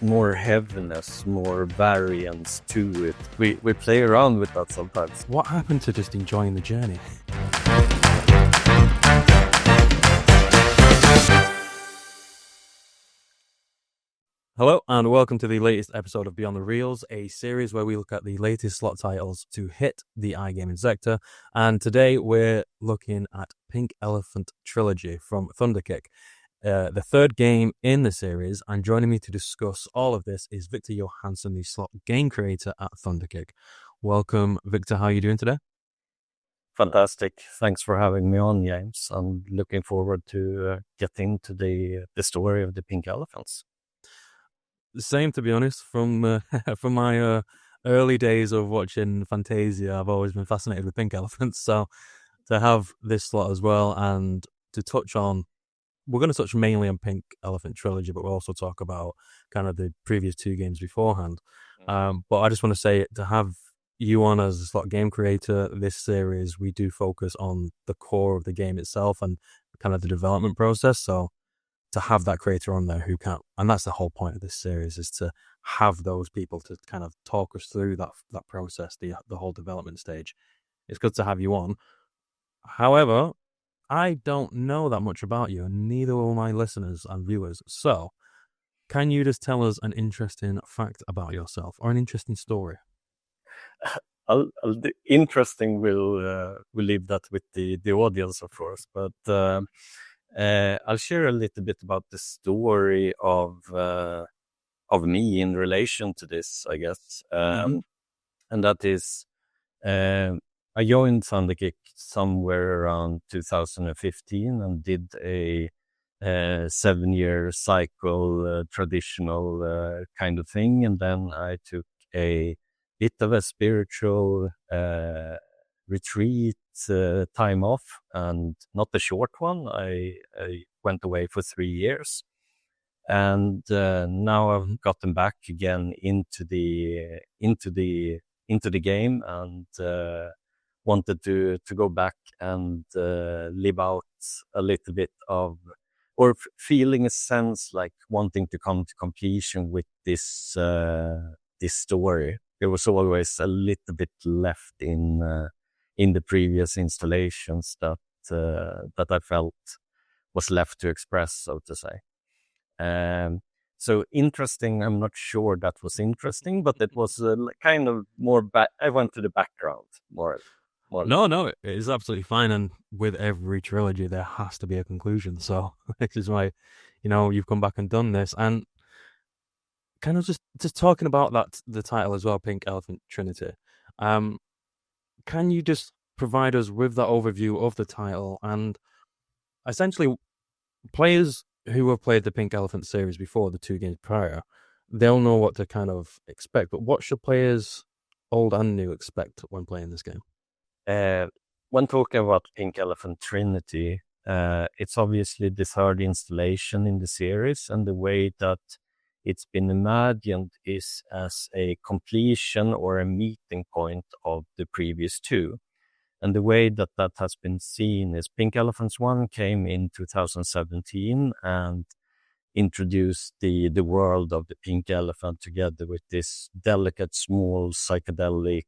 more heaviness, more variance to it. We play around with that sometimes. What happened to just enjoying the journey? Hello and welcome to the latest episode of Beyond the Reels, a series where we look at the latest slot titles to hit the iGaming sector. And today we're looking at Pink Elephant Trilogy from Thunderkick, the third game in the series. And joining me to discuss all of this is Victor Johansson, the slot game creator at Thunderkick. Welcome, Victor. How are you doing today? Fantastic. Thanks for having me on, James. I'm looking forward to get into the story of the Pink Elephants. Same, to be honest. From my early days of watching Fantasia, I've always been fascinated with Pink Elephants. So to have this slot as well, and to touch on, we're going to touch mainly on Pink Elephant Trilogy, but we'll also talk about kind of the previous two games beforehand. But I just want to say, to have you on as a slot game creator, this series, we do focus on the core of the game itself and kind of the development process. So to have that creator on there who can, and that's the whole point of this series, is to have those people to kind of talk us through that process, the whole development stage. It's good to have you on. However, I don't know that much about you, and neither will my listeners and viewers. So, can you just tell us an interesting fact about yourself, or an interesting story? The interesting will leave that with the audience, of course, but I'll share a little bit about the story of me in relation to this, I guess. And that is, I joined Thunderkick somewhere around 2015 and did a 7-year cycle, traditional kind of thing. And then I took a bit of a spiritual retreat, time off, and not a short one. I went away for 3 years, and now I've gotten back again into the game, and wanted to go back and live out a little bit of, or feeling a sense like wanting to come to completion with this story. There was always a little bit left in the previous installations that I felt was left to express, so to say. So interesting, I'm not sure that was interesting, but it was kind of more, I went to the background more. No, it is absolutely fine. And with every trilogy, there has to be a conclusion. So this is why, you've come back and done this. And kind of just talking about the title as well, Pink Elephant Trinity. Can you just provide us with that overview of the title? And essentially, players who have played the Pink Elephant series before, the two games prior, they'll know what to kind of expect. But what should players, old and new, expect when playing this game? When talking about Pink Elephant Trinity, it's obviously the third installation in the series, and the way that it's been imagined is as a completion or a meeting point of the previous two. And the way that has been seen is Pink Elephants 1 came in 2017 and introduced the world of the Pink Elephant together with this delicate, small, psychedelic,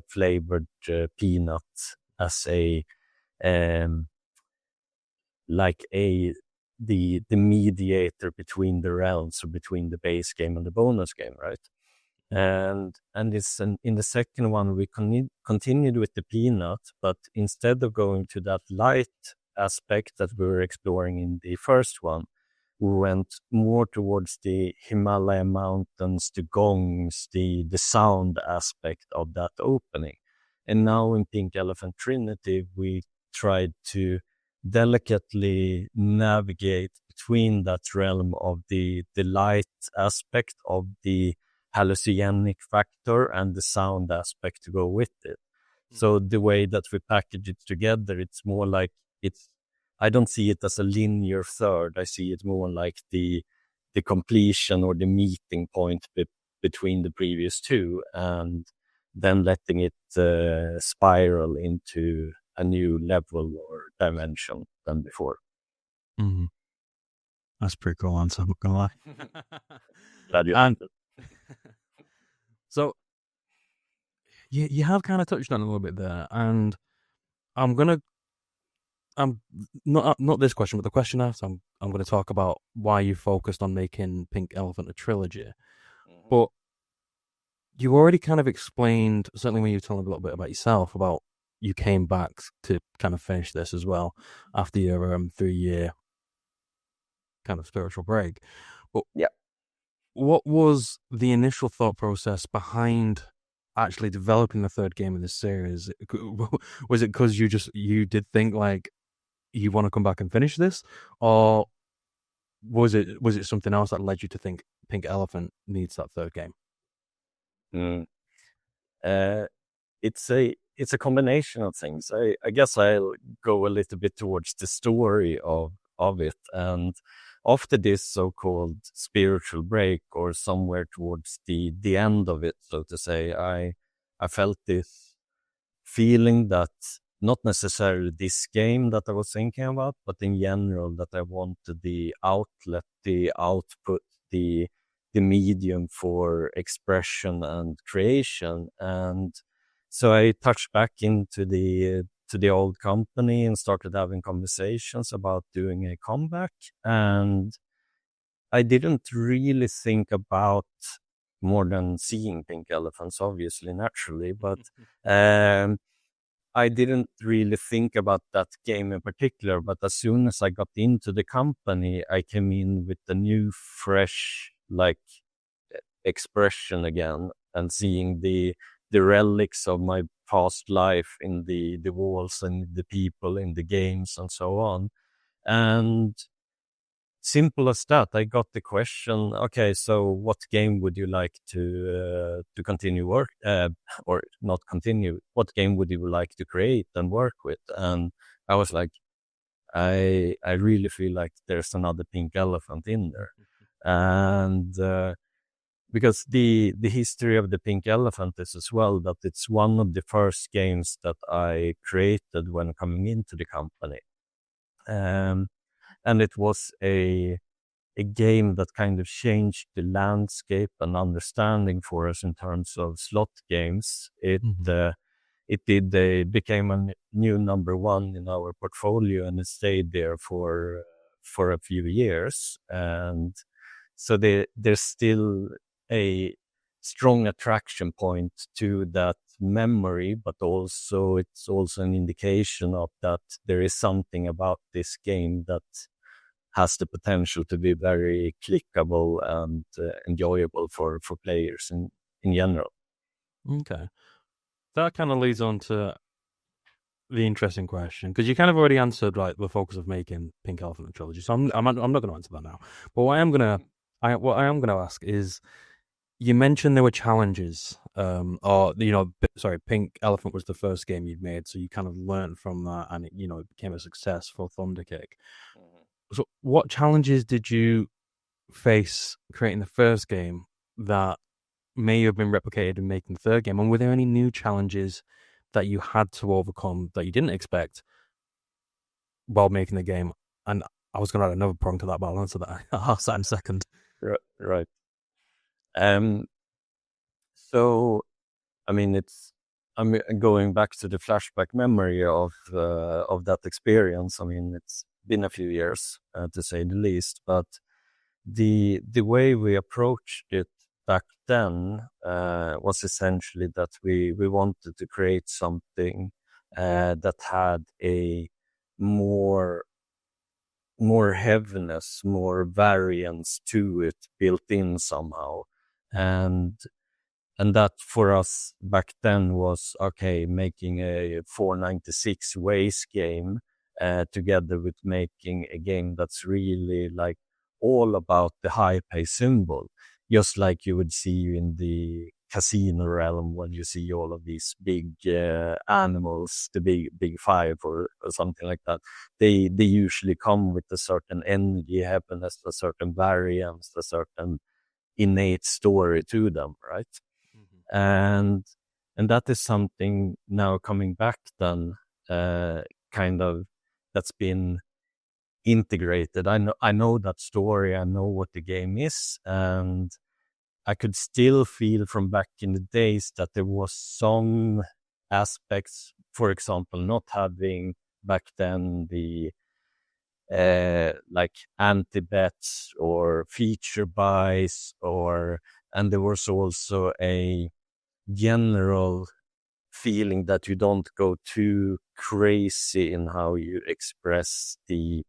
flavored peanut as the mediator between the realms, or between the base game and the bonus game, right? And it's in the second one we continued with the peanut, but instead of going to that light aspect that we were exploring in the first one, we went more towards the Himalaya mountains, the gongs, the sound aspect of that opening. And now in Pink Elephant Trinity, we tried to delicately navigate between that realm of the light aspect of the hallucinogenic factor and the sound aspect to go with it. So the way that we package it together, it's more like I don't see it as a linear third. I see it more like the completion or the meeting point between the previous two, and then letting it spiral into a new level or dimension than before. Mm-hmm. That's pretty cool answer, I'm not gonna lie. Glad you And so you have kind of touched on it a little bit there, and I'm not this question, but the question after. I'm going to talk about why you focused on making Pink Elephant a trilogy. But you already kind of explained, certainly when you were telling a little bit about yourself, about you came back to kind of finish this as well after your 3-year kind of spiritual break. But yeah. what was the initial thought process behind actually developing the third game in this series? Was it because you did think like you want to come back and finish this, or was it something else that led you to think Pink Elephant needs that third game? It's a combination of things. I guess I'll go a little bit towards the story of it, and after this so-called spiritual break, or somewhere towards the end of it, so to say, I felt this feeling that not necessarily this game that I was thinking about, but in general that I wanted the outlet, the output, the medium for expression and creation. And so I touched back into the old company and started having conversations about doing a comeback. And I didn't really think about more than seeing Pink Elephants, obviously, naturally, but I didn't really think about that game in particular. But as soon as I got into the company, I came in with a new, fresh, like, expression again, and seeing the relics of my past life in the walls and the people in the games and so on. And simple as that, I got the question, okay, so what game would you like to continue work, or not continue, what game would you like to create and work with? And I was like, I really feel like there's another Pink Elephant in there. And because the history of the Pink Elephant is as well that it's one of the first games that I created when coming into the company. And it was a game that kind of changed the landscape and understanding for us in terms of slot games. It became a new number one in our portfolio, and it stayed there for a few years. And so there's still a strong attraction point to that memory, but also it's also an indication of that there is something about this game that has the potential to be very clickable and enjoyable for players in general. Okay. That kind of leads on to the interesting question, because you kind of already answered like the focus of making Pink Elephant trilogy. So I'm not going to answer that now. But what I am going to ask is, you mentioned there were challenges, Pink Elephant was the first game you'd made, so you kind of learned from that, and it became a success for Thunderkick. So what challenges did you face creating the first game that may have been replicated in making the third game? And were there any new challenges that you had to overcome that you didn't expect while making the game? And I was going to add another prong to that, but I'll answer that in a second. Right. So, I mean, I'm going back to the flashback memory of that experience. I mean, it's been a few years, to say the least, but the way we approached it back then was essentially that we wanted to create something that had a more heaviness, more variance to it built in somehow. And that for us back then was, okay, making a 496 ways game together with making a game that's really like all about the high pay symbol, just like you would see in the casino realm when you see all of these big animals, the big five or something like that. They usually come with a certain energy, happiness, a certain variance, a certain innate story to them, right? And that is something now coming back then, kind of that's been integrated. I know that story. I know what the game is, and I could still feel from back in the days that there was some aspects, for example, not having back then the like anti-bets or feature buys, and there was also a general feeling that you don't go too crazy in how you express the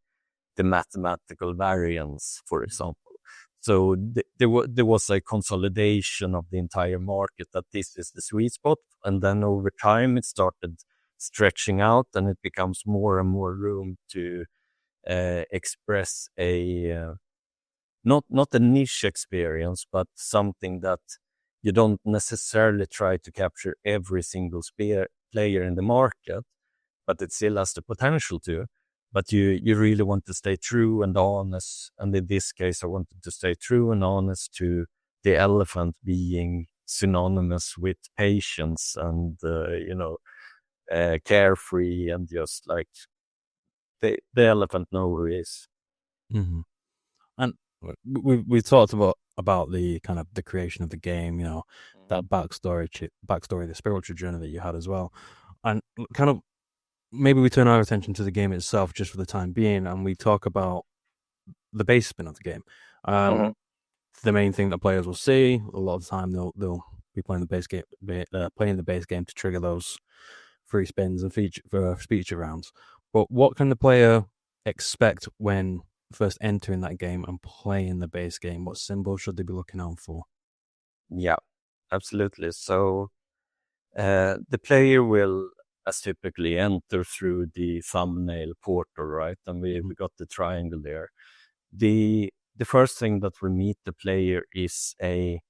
mathematical variance, for example. So there was a consolidation of the entire market, that this is the sweet spot. And then over time, it started stretching out, and it becomes more and more room to express a not a niche experience, but something that you don't necessarily try to capture every single player in the market, but it still has the potential to. But you really want to stay true and honest. And in this case, I wanted to stay true and honest to the elephant being synonymous with patience and, carefree, and just like the elephant know who he is. Mm-hmm. And we talked about the kind of the creation of the game, that backstory, the spiritual journey that you had as well. And kind of maybe we turn our attention to the game itself just for the time being, and we talk about the base spin of the game. The main thing that players will see a lot of the time, they'll be playing the base game to trigger those free spins and feature rounds. But what can the player expect when first entering that game and playing the base game? What symbols should they be looking out for? Yeah, absolutely. So the player will, as typically, enter through the thumbnail portal, right? And we got the triangle there. The first thing that will meet the player is a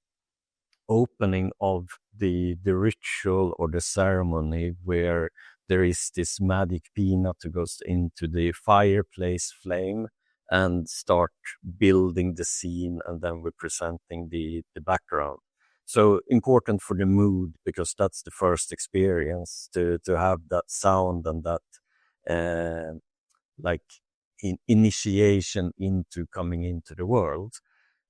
opening of the ritual or the ceremony, where there is this magic peanut who goes into the fireplace flame and start building the scene, and then we're presenting the background. So important for the mood, because that's the first experience, to have that sound and that initiation into coming into the world.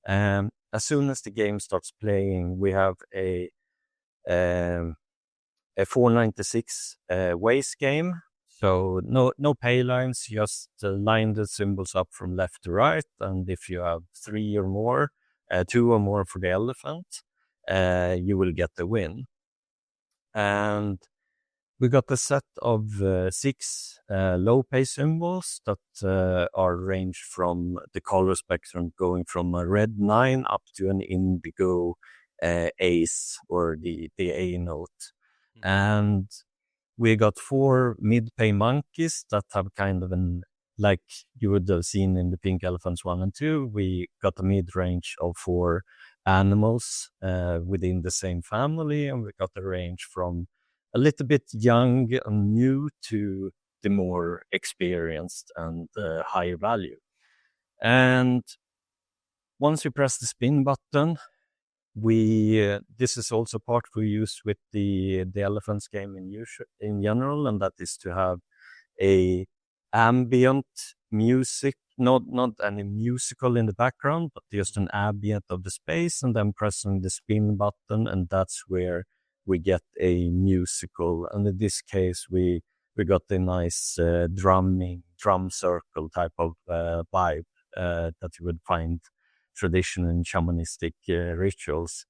As soon as the game starts playing, we have a 496 waste game. So no pay lines, just line the symbols up from left to right. And if you have 3 or more, 2 or more for the elephant, you will get the win. And we got a set of 6 low pay symbols that are ranged from the color spectrum, going from a red 9 up to an indigo ace, or the A note. And we got 4 mid-pay monkeys that have kind of like you would have seen in the Pink Elephants 1 and 2, we got a mid-range of 4 animals within the same family, and we got a range from a little bit young and new to the more experienced and higher value. And once you press the spin button, this is also part we use with the elephants game in general, and that is to have a ambient music, not any musical in the background, but just an ambient of the space, and then pressing the spin button, and that's where we get a musical. And in this case, we got a nice drum circle type of vibe that you would find traditional and shamanistic rituals.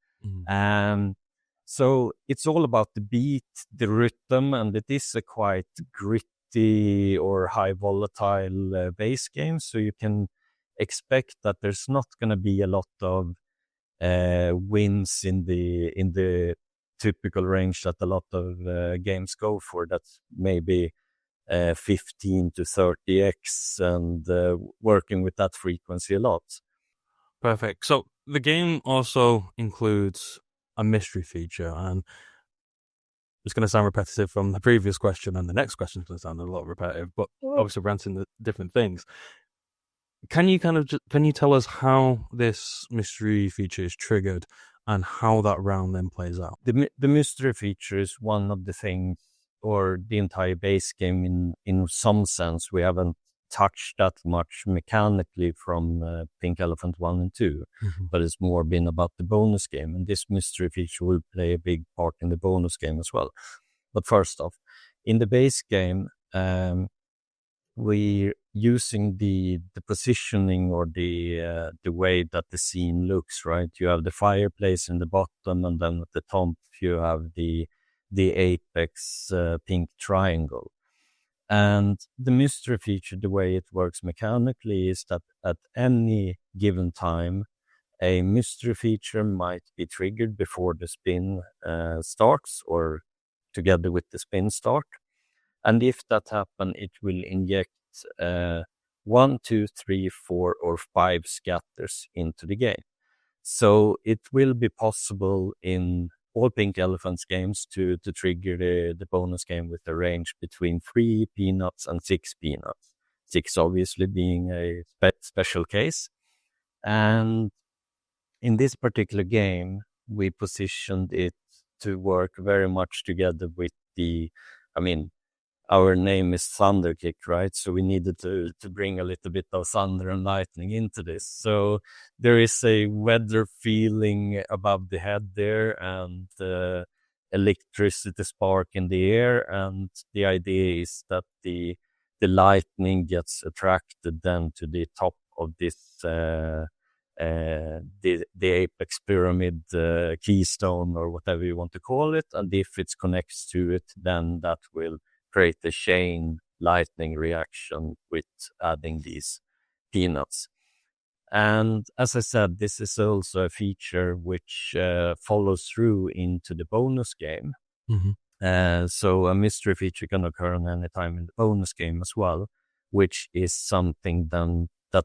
So it's all about the beat, the rhythm, and it is a quite gritty or high volatile base game. So you can expect that there's not going to be a lot of wins in the typical range that a lot of games go for. That's maybe 15 to 30x, and working with that frequency a lot. Perfect. So the game also includes a mystery feature, and it's going to sound repetitive from the previous question, and the next question is going to sound a lot repetitive, but obviously we're answering the different things. Can you tell us how this mystery feature is triggered and how that round then plays out? The mystery feature is one of the things, or the entire base game in some sense. We haven't touched that much mechanically from Pink Elephant 1 and 2, but it's more been about the bonus game, and this mystery feature will play a big part in the bonus game as well. But first off, in the base game, we're using the positioning or the way that the scene looks, right? You have the fireplace in the bottom, and then at the top you have the apex pink triangle. And the mystery feature, the way it works mechanically, is that at any given time, a mystery feature might be triggered before the spin starts or together with the spin start. And if that happens, it will inject 1, 2, 3, 4, or 5 scatters into the game. So it will be possible in all Pink Elephants games to trigger the bonus game with a range between 3 peanuts and 6 peanuts. 6 obviously being a special case. And in this particular game, we positioned it to work very much together with our name is Thunderkick, right? So we needed to bring a little bit of thunder and lightning into this. So there is a weather feeling above the head there, and electricity spark in the air. And the idea is that the lightning gets attracted then to the top of this the apex pyramid keystone, or whatever you want to call it. And if it connects to it, then that will create a chain lightning reaction with adding these peanuts. And as I said, this is also a feature which follows through into the bonus game. So a mystery feature can occur on any time in the bonus game as well, which is something that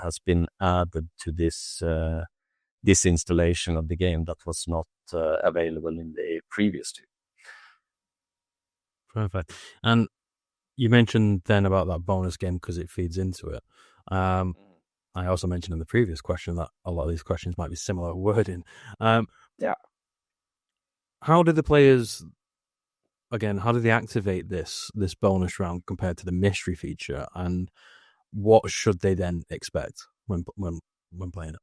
has been added to this installation of the game that was not available in the previous two. Perfect. And you mentioned then about that bonus game because it feeds into it. I also mentioned in the previous question that a lot of these questions might be similar wording. Yeah. How did the players, again, how did they activate this bonus round compared to the mystery feature, and what should they then expect when playing it?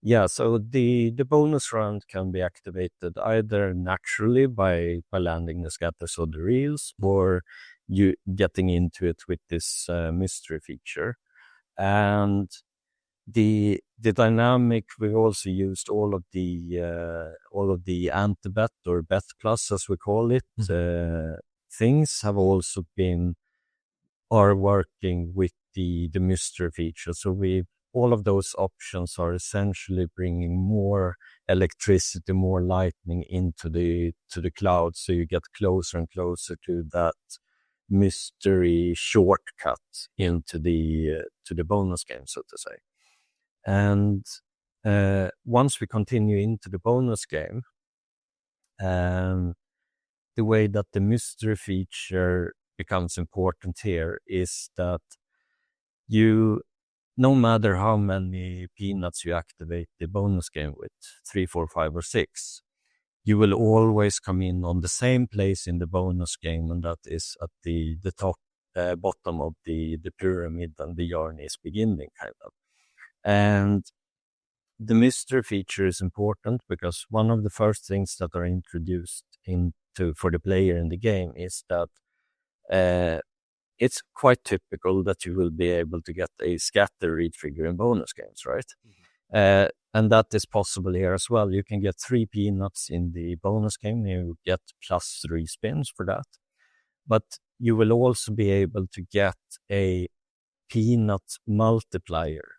Yeah, so the bonus round can be activated either naturally by landing the scatters or the reels, or you getting into it with this mystery feature. And the dynamic, we also used all of the anti-bet or bet plus, as we call it, things have also are working with the mystery feature. So all of those options are essentially bringing more electricity, more lightning into the cloud, so you get closer and closer to that mystery shortcut into the bonus game, so to say. And once we continue into the bonus game, the way that the mystery feature becomes important here is that no matter how many peanuts you activate the bonus game with, 3, 4, 5, or 6, you will always come in on the same place in the bonus game, and that is at the top, bottom of the pyramid, and the journey is beginning, kind of. And the mystery feature is important because one of the first things that are introduced for the player in the game is that it's quite typical that you will be able to get a scatter retrigger in bonus games, right? And that is possible here as well. You can get 3 peanuts in the bonus game. You get plus 3 spins for that. But you will also be able to get a peanut multiplier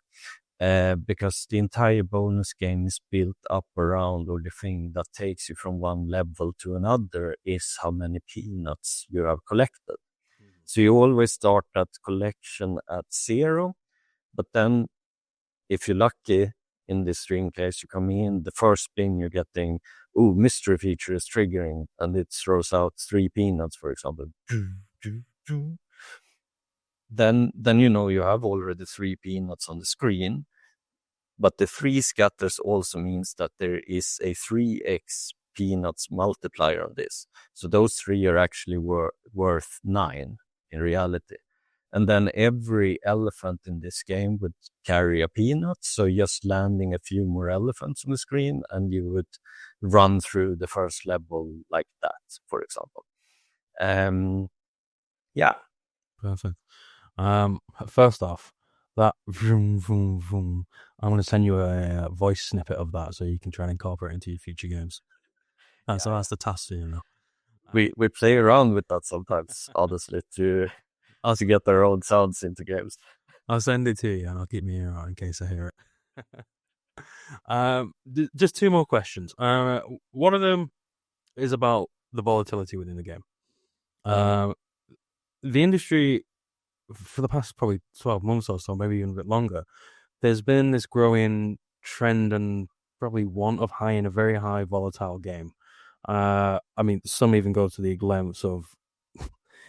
because the entire bonus game is built up around, or the thing that takes you from one level to another is how many peanuts you have collected. So you always start that collection at 0, but then if you're lucky, in this dream case, you come in, the first spin you're getting, mystery feature is triggering, and it throws out 3 peanuts, for example. Then you have already 3 peanuts on the screen, but the 3 scatters also means that there is a 3x peanuts multiplier on this. So those 3 are actually worth 9. in reality. And then every elephant in this game would carry a peanut. So just landing a few more elephants on the screen and you would run through the first level like that, for example. Yeah. Perfect. First off, that vroom, vroom, vroom, I'm going to send you a voice snippet of that so you can try and incorporate it into your future games. So that's the task, you know. We play around with that sometimes, honestly, to get our own sounds into games. I'll send it to you and I'll keep my ear out in case I hear it. Just two more questions. One of them is about the volatility within the game. The industry, for the past probably 12 months or so, maybe even a bit longer, there's been this growing trend and probably want of a very high volatile game. I mean, some even go to the lengths of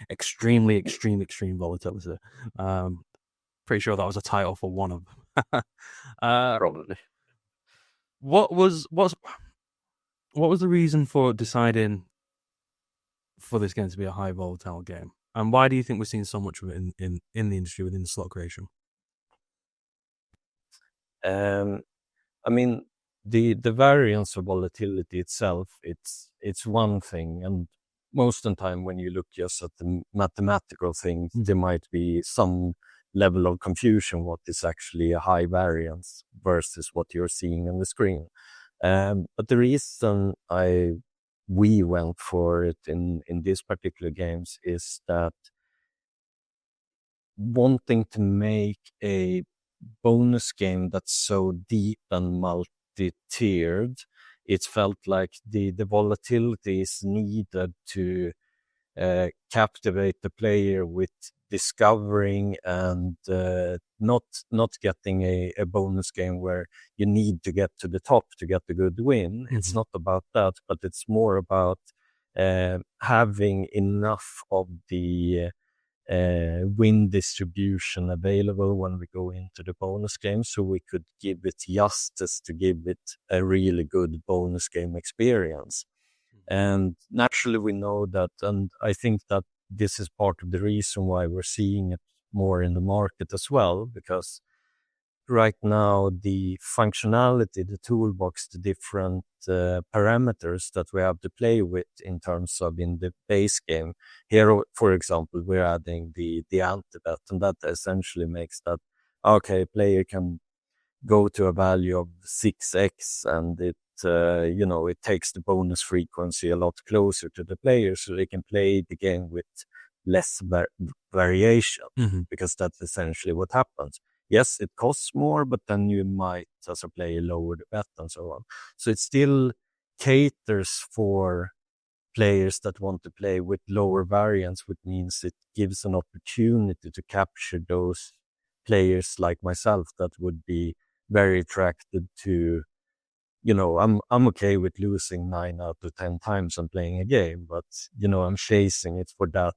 extreme volatility. Pretty sure that was a title for one of them. Probably. What was the reason for deciding for this game to be a high volatile game, and why do you think we're seeing so much of it in the industry within slot creation? I mean, the variance of volatility itself, it's one thing, and most of the time when you look just at the mathematical things, there might be some level of confusion what is actually a high variance versus what you're seeing on the screen. But the reason we went for it in these particular games is that wanting to make a bonus game that's so deep and multi-tiered, it felt like the volatility is needed to captivate the player with discovering and not getting a bonus game where you need to get to the top to get the good win. Mm-hmm. It's not about that, but it's more about having enough of the win distribution available when we go into the bonus game, so we could give it justice to give it a really good bonus game experience. And naturally we know that, and I think that this is part of the reason why we're seeing it more in the market as well, because right now the functionality, the toolbox, the different parameters that we have to play with in terms of in the base game. Here, for example, we're adding the anti-bet, and that essentially makes that, okay, player can go to a value of 6x and it takes the bonus frequency a lot closer to the player, so they can play the game with less variation, because that's essentially what happens. Yes, it costs more, but then you might, as a player, lower the bet and so on. So it still caters for players that want to play with lower variance, which means it gives an opportunity to capture those players like myself that would be very attracted to, I'm okay with losing 9 out of 10 times and playing a game, but, I'm chasing it for that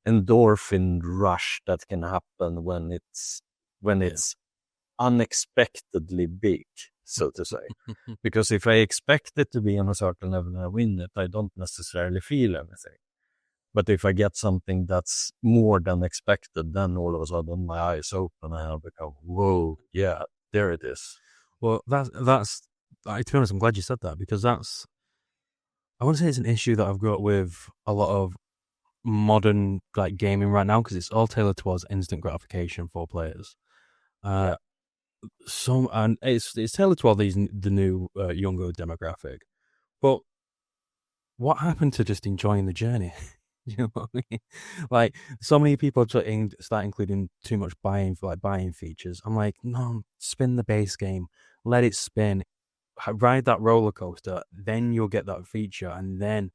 endorphin rush that can happen when it's unexpectedly big, so to say. Because if I expect it to be on a certain level and I win it, I don't necessarily feel anything. But if I get something that's more than expected, then all of a sudden my eyes open and I'll become, whoa, yeah, there it is. Well, that's to be honest, I'm glad you said that, because I wouldn't say it's an issue that I've got with a lot of modern like gaming right now, because it's all tailored towards instant gratification for players. And it's tailored toward the new younger demographic. But what happened to just enjoying the journey? You know what I mean? Like, so many people start including too much buying features. I'm like, no, spin the base game, let it spin, ride that roller coaster, then you'll get that feature, and then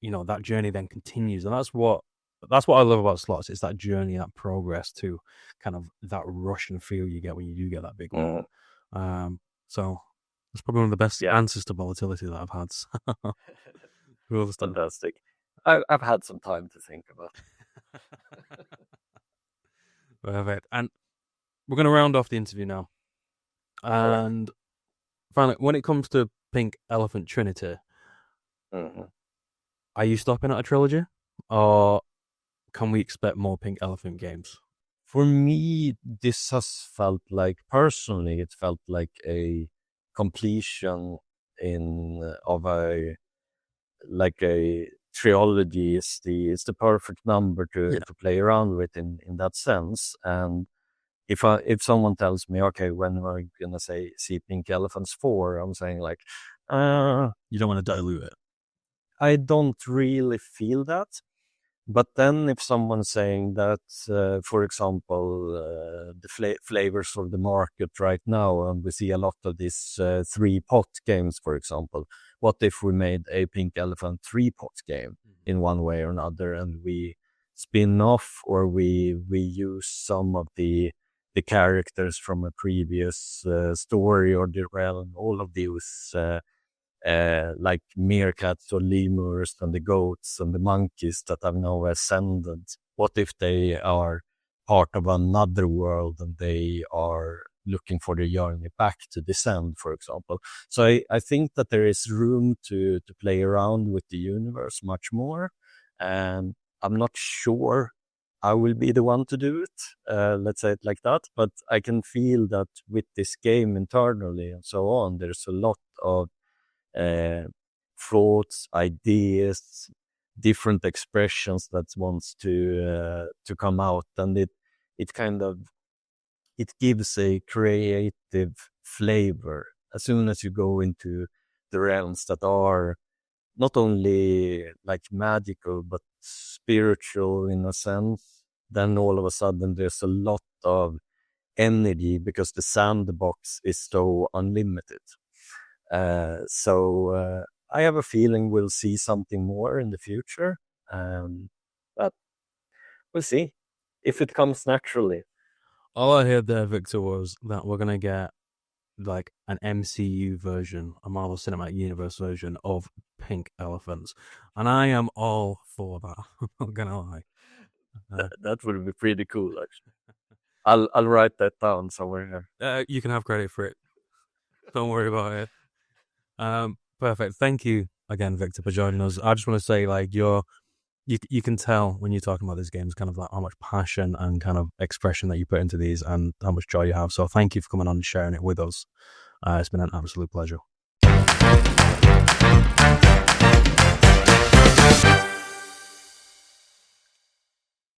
that journey then continues. And that's what I love about slots. It's that journey, that progress to kind of that rush and feel you get when you do get that big one. So that's probably one of the best answers to volatility that I've had. Cool stuff. Fantastic. I've had some time to think about it. Perfect. And we're going to round off the interview now. And finally, when it comes to Pink Elephant Trinity, are you stopping at a trilogy? Or can we expect more Pink Elephant games? For me, this has felt like, personally, it felt like a completion of a trilogy. Is the perfect number to play around with in that sense. And if someone tells me, okay, when are you gonna see Pink Elephants 4, I'm saying like, you don't want to dilute it. I don't really feel that. But then if someone's saying that, for example, the flavors of the market right now, and we see a lot of these 3-pot games, for example, what if we made a Pink Elephant 3-pot game in one way or another, and we spin off, or we use some of the characters from a previous story or the realm, all of these like meerkats or lemurs and the goats and the monkeys that have now ascended. What if they are part of another world and they are looking for the journey back to descend, for example? So I think that there is room to play around with the universe much more. And I'm not sure I will be the one to do it, let's say it like that. But I can feel that with this game internally and so on, there's a lot of thoughts, ideas, different expressions that wants to come out, and it kind of, it gives a creative flavor as soon as you go into the realms that are not only like magical but spiritual in a sense. Then all of a sudden there's a lot of energy because the sandbox is so unlimited. So I have a feeling we'll see something more in the future, but we'll see if it comes naturally. All I heard there, Victor, was that we're going to get like an MCU version, a Marvel Cinematic Universe version of Pink Elephants. And I am all for that. I'm not going to lie. That would be pretty cool, actually. I'll write that down somewhere here. You can have credit for it. Don't worry about it. Perfect. Thank you again, Victor, for joining us. I just want to say, like, you can tell when you're talking about these games, kind of like how much passion and kind of expression that you put into these and how much joy you have. So thank you for coming on and sharing it with us. It's been an absolute pleasure.